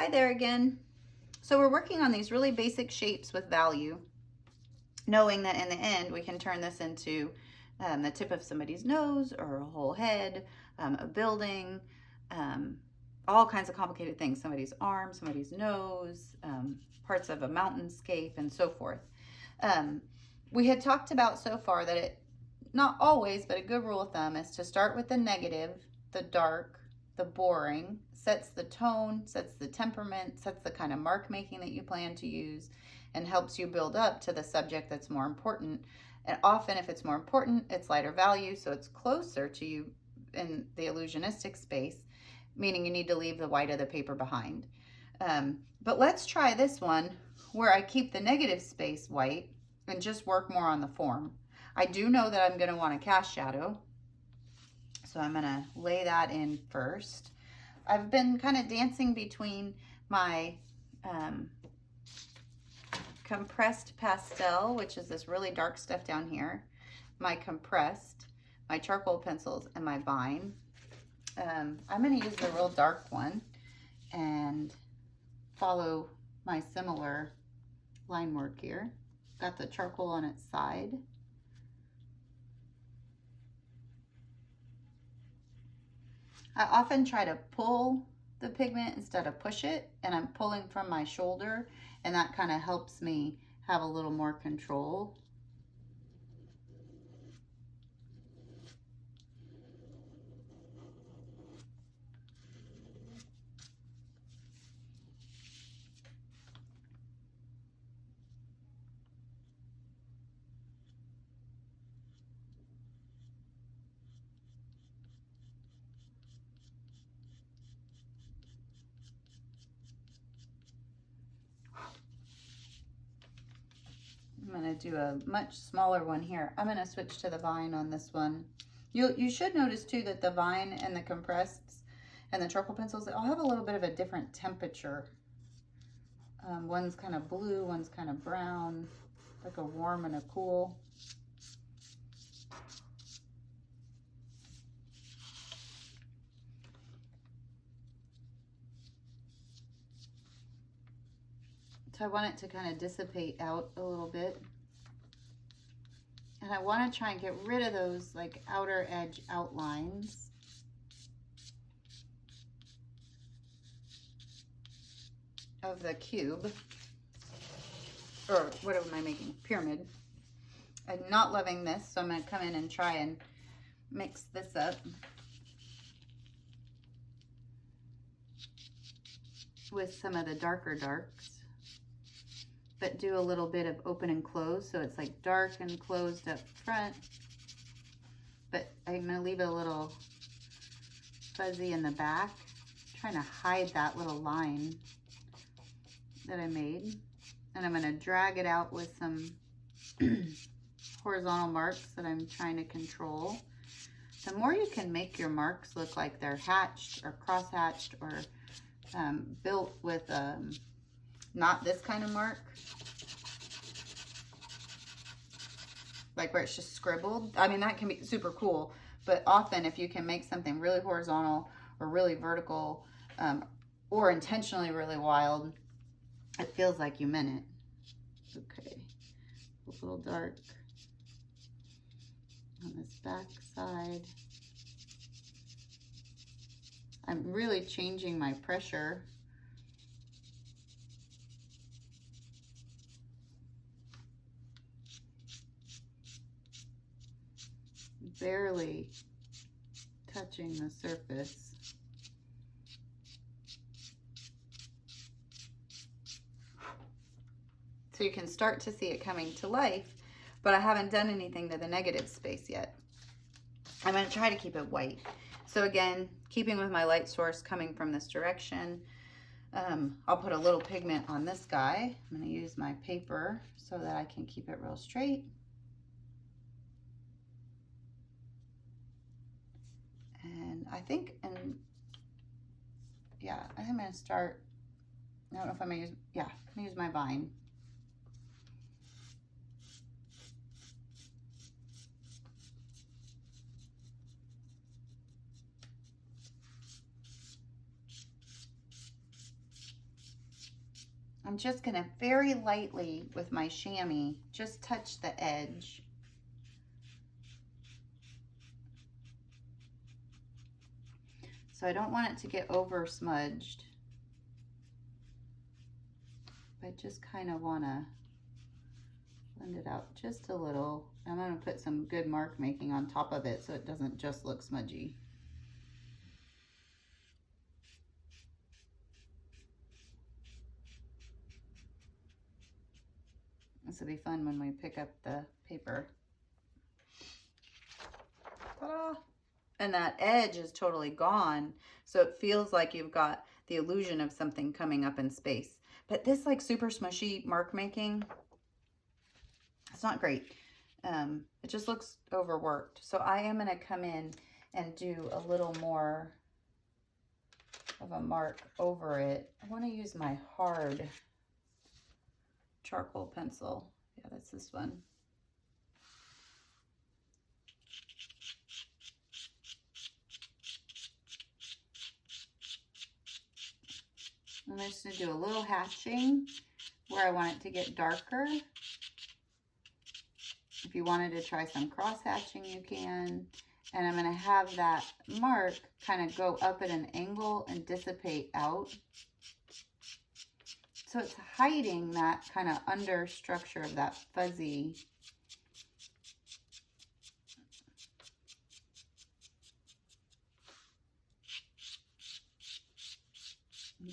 Hi there again. So we're working on these really basic shapes with value, knowing that in the end we can turn this into the tip of somebody's nose or a whole head, a building, all kinds of complicated things, somebody's arm, somebody's nose, parts of a mountainscape, and so forth. We had talked about so far that it, not always, but a good rule of thumb is to start with the negative, the dark, the boring, sets the tone, sets the temperament, sets the kind of mark making that you plan to use, and helps you build up to the subject that's more important. And often, if it's more important, it's lighter value, so it's closer to you in the illusionistic space, meaning you need to leave the white of the paper behind. But let's try this one where I keep the negative space white and just work more on the form. I do know that I'm going to want a cast shadow, so I'm going to lay that in first. I've been kind of dancing between my compressed pastel, which is this really dark stuff down here, my compressed, my charcoal pencils, and my vine. I'm going to use the real dark one and follow my similar line work here. Got the charcoal on its side. I often try to pull the pigment instead of push it, and I'm pulling from my shoulder, and that kind of helps me have a little more control. I'm going to do a much smaller one here. I'm going to switch to the vine on this one. You should notice too that the vine and the compressed and the charcoal pencils, they all have a little bit of a different temperature. One's kind of blue, one's kind of brown, like a warm and a cool. So I want it to kind of dissipate out a little bit. And I want to try and get rid of those like outer edge outlines. Of the cube. Or what am I making? Pyramid. I'm not loving this, so I'm going to come in and try and mix this up with some of the darker darks. But do a little bit of open and close, so it's like dark and closed up front, but I'm going to leave it a little fuzzy in the back, trying to hide that little line that I made. And I'm going to drag it out with some horizontal marks that I'm trying to control. The more you can make your marks look like they're hatched or cross-hatched or built with not this kind of mark, like where it's just scribbled. I mean, that can be super cool, but often if you can make something really horizontal or really vertical or intentionally really wild, it feels like you meant it. Okay, a little dark on this back side. I'm really changing my pressure. Barely touching the surface. So you can start to see it coming to life, but I haven't done anything to the negative space yet. I'm going to try to keep it white. So again, keeping with my light source coming from this direction, I'll put a little pigment on this guy. I'm going to use my paper so that I can keep it real straight. And I think, yeah, I think I'm going to start, I don't know if I'm going to use, yeah, I'm going to use my vine. I'm just going to very lightly with my chamois just touch the edge. So I don't want it to get over smudged. I just kind of want to blend it out just a little. I'm going to put some good mark making on top of it so it doesn't just look smudgy. This will be fun when we pick up the paper. Ta-da! And that edge is totally gone, so it feels like you've got the illusion of something coming up in space. But this like super smushy mark making, it's not great. It just looks overworked. So I am going to come in and do a little more of a mark over it. I want to use my hard charcoal pencil. Yeah, that's this one. I'm just going to do a little hatching where I want it to get darker. If you wanted to try some cross hatching, you can. And I'm going to have that mark kind of go up at an angle and dissipate out. So it's hiding that kind of under structure of that fuzzy.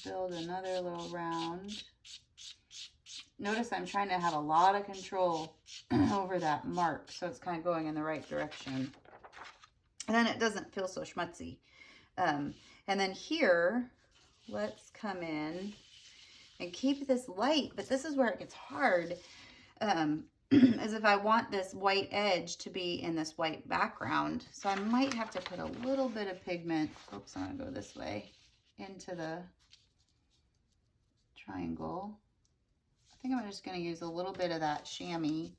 Build another little round. Notice I'm trying to have a lot of control over that mark so it's kind of going in the right direction. And then it doesn't feel so schmutzy. And then here, let's come in and keep this light, but this is where it gets hard, is if I want this white edge to be in this white background. So I might have to put a little bit of pigment, oops, I'm gonna go this way, into the triangle. I think I'm just gonna use a little bit of that chamois,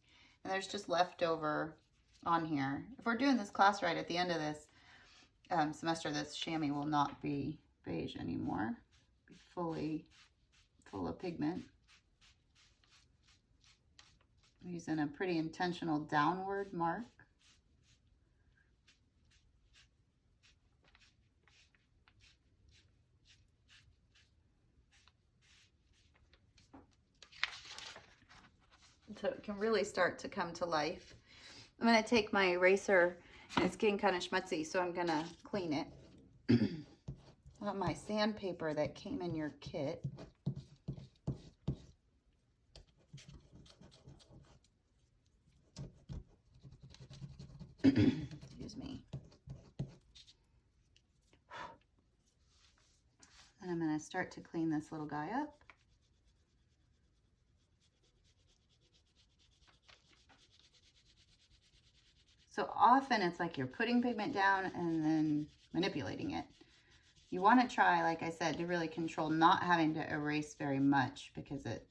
and there's just leftover on here. If we're doing this class right, at the end of this semester, this chamois will not be beige anymore. Be fully full of pigment. I'm using a pretty intentional downward mark. So it can really start to come to life. I'm going to take my eraser, and it's getting kind of schmutzy, so I'm going to clean it. I got my sandpaper that came in your kit. Excuse me. And I'm going to start to clean this little guy up. So often it's like you're putting pigment down and then manipulating it. You want to try, like I said, to really control not having to erase very much because it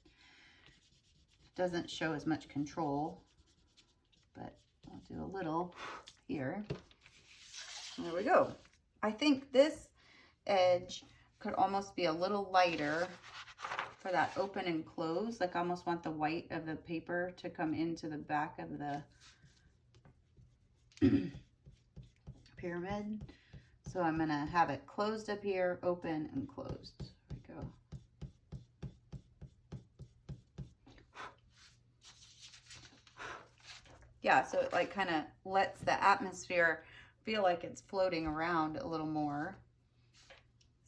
doesn't show as much control. But I'll do a little here. There we go. I think this edge could almost be a little lighter for that open and close. Like I almost want the white of the paper to come into the back of the pyramid. So I'm going to have it closed up here, open and closed. There we go. Yeah, so it like kind of lets the atmosphere feel like it's floating around a little more.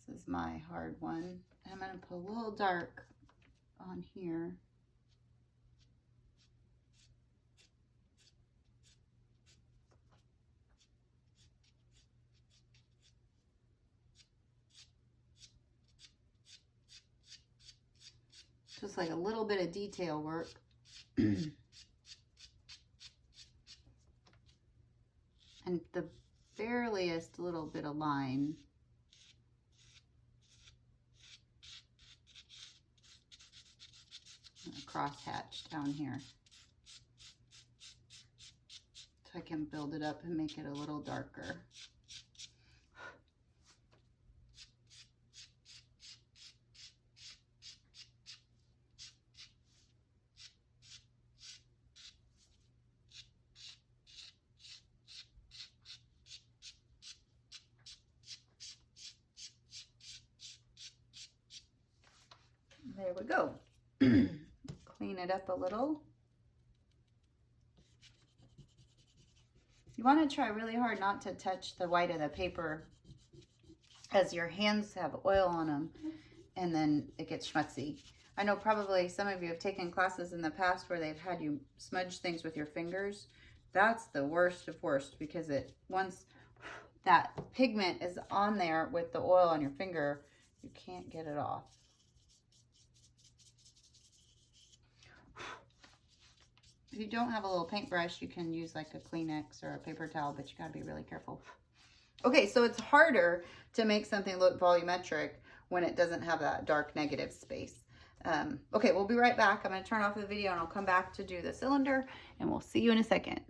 This is my hard one. I'm going to put a little dark on here. Just like a little bit of detail work. And the bareliest little bit of line. Cross hatch down here. So I can build it up and make it a little darker. There we go. Clean it up a little. You want to try really hard not to touch the white of the paper, as your hands have oil on them and then it gets schmutzy. I know probably some of you have taken classes in the past where they've had you smudge things with your fingers. That's the worst of worst, because once that pigment is on there with the oil on your finger, you can't get it off. If you don't have a little paintbrush, you can use like a Kleenex or a paper towel, but you gotta be really careful. Okay, so it's harder to make something look volumetric when it doesn't have that dark negative space. Okay, we'll be right back. I'm gonna turn off the video and I'll come back to do the cylinder, and we'll see you in a second.